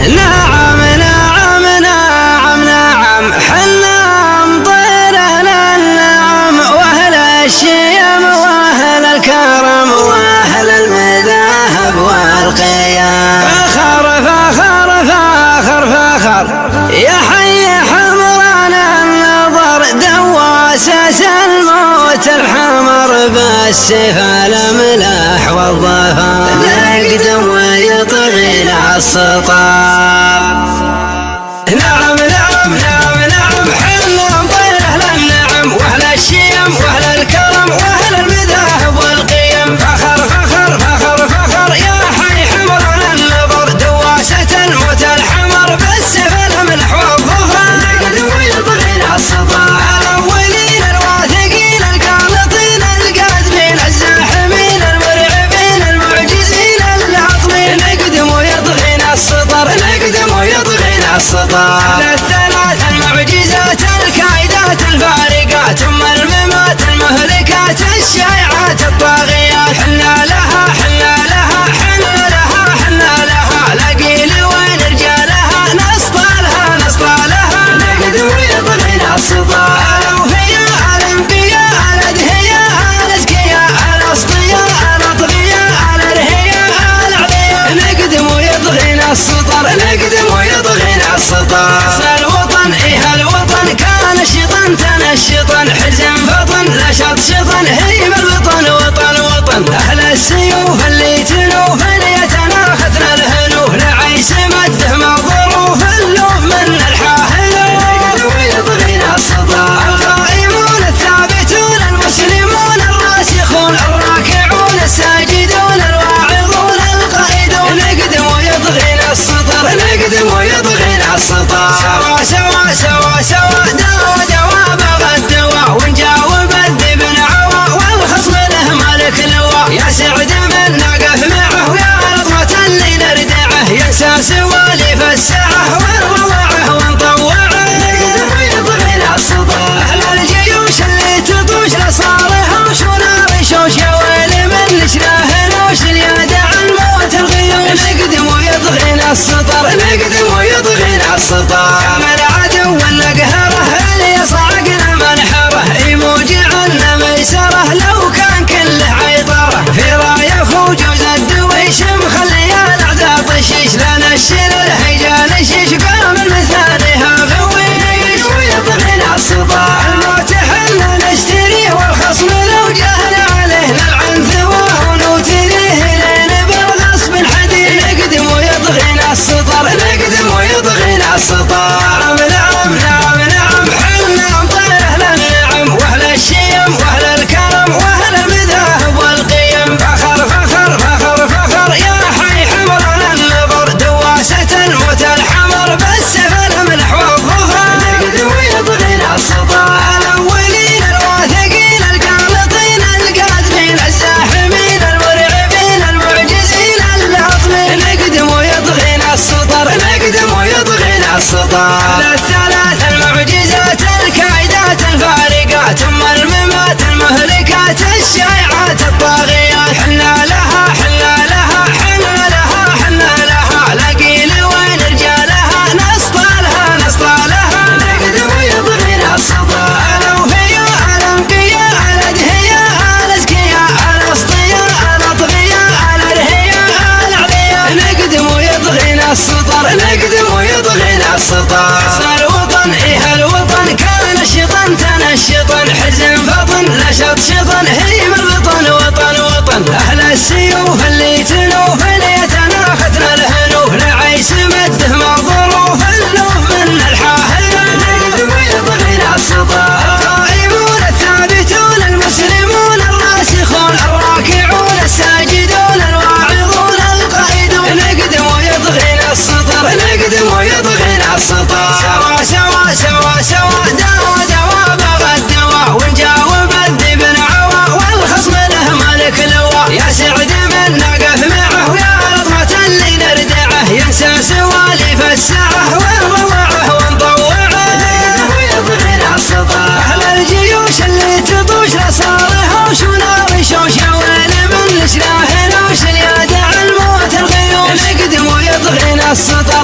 نعم نعم نعم نعم حنا مطير أهل النعم وأهل الشيم وأهل الكرم وأهل المذاهب والقيم. فخر فخر فخر فخر يا حي حمران النظر دواسة الموت الحمر بالسيف الأملاح والظفر نقدم ويطغي السطاب. نعم نعم نعم نعم حنا مطير أهل النعم وأهل الشيم وأهل الكرم وأهل المذاهب والقيم. فخر فخر فخر فخر يا حي حمران النظر دواسة الموت الحمر بالسيف الأملاح والظفر نقدم ويطغي السطاب. الأولين الواثقين القانطين القادمين الزاحمين المرعبين المعجزين العاطمين نقدم ويطغي السطر نقدم ويطغي السطر. الثلاث المعجزات الكائدات الفارقات ثم الممات المهلكات الشائعات الطاغيات. حنا لها حنا لها حنا لها حنا لها لقيل وين رجالها نسطالها نسطالها نقدم ويطغي السطر. الأوفياء الأنقياء الأدهياء الأزكياء الأصفياء الأطغياء الأرهياء الأعلياء نقدم ويطغي السطر نقدم ويطغي السطر. الوطن إيه الوطن كان الشيطان تنشطا حزن فطن نشط شطن هيم الوطن وطن وطن. أهل السيوف اللي تنوف اللي يتناختنا الهنوف لعيس مده مع ظروف اللوف من الحاهلوف نقدم ويطغي السطر. القائمون الثابتون المسلمون الراسخون الراكعون الساجدون الواعظون القائدون نقدم ويطغي السطر نقدم ويطغي السطر. سوا سوا سوا سوا دوا دوا بغى الدواء ونجاوب الذبن عوا والخصم له مالك لواء. يا سعد من نقف معه ويا رضوة اللي نردعه ينسى سواليف الساعة ونروعه ونطوعه نقدم ويطغي السطر. أهل الجيوش اللي تطوش لصالح وش ونار شوش يا ويلي من نشراه نوش اليدع الموت الغيوش نقدم ويطغي السطر نقدم ويطغي السطر. من عدو نقهره اللي صعقنا منحره يموجعنا ميسره لو كان كله عيطره. في رايه خوجوز الدويش مخلي الاعداء طشيش لنا الشيل الهيجان شيش قام مثالها غوي نقدم ويطغي السطر. الموت حنا نشتريه والخصم لو جاهنا عليه نلعن ثواه ونوتريه لين بالغصب حديد نقدم ويطغي السطر نقدم ويطغي السطر. نعم نعم نعم نعم حنا مطير أهل النعم وأهل الشيم وأهل الكرم وأهل المذاهب والقيم. فخر فخر فخر فخر يا حي حمران النظر دواسة الموت الحمر بالسيف الأملاح والظفر نقدم ويطغي السطر. الأولين الواثقين القانطين القادمين الزاحمين المرعبين المعجزين العاطمين نقدم ويطغي السطر نقدم ويطغي السطر. الثلاث المعجزات الكائدات الفارقات ثم الممات المهلكات الشائعات الطاغيات. حنا لها حنا لها حنا لها حنا لها لقيل وين رجالها نسطالها نسطالها نقدم ويطغي السطر. الأوفياء الأنقياء الأدهياء الأزكياء الأصفياء الأطغياء الأرهياء الأعلياء نقدم ويطغي السطر نقدم ويطغي السطر. الوطن إيه الوطن كان الشيطان تنشطا حزن فطن نشط شطن هيم الوطن وطن وطن. أهل السيوف اللي تنوف اللي يتناختنا الهنوف لعيس مده مع ظروف اللوف من الحاهلوف نقدم ويطغي السطر. القائمون الثابتون المسلمون الراسخون الراكعون الساجدون الواعظون القائدون نقدم ويطغي السطر نقدم ويطغي السطر. سوا سوا سوا سوا دوا دوا بغى الدواء ونجاوب الذبن عوا والخصم له مالك لواء. يا سعد من نقف معه ويا رضوة اللي نردعه ينسى سواليف الساعة ونروعه ونطوعه نقدم ويطغي السطر. أهل الجيوش اللي تطوش لصالح وش ونار شوش يا ويلي من نشراه نوش اليدع الموت الغيوش نقدم ويطغي السطر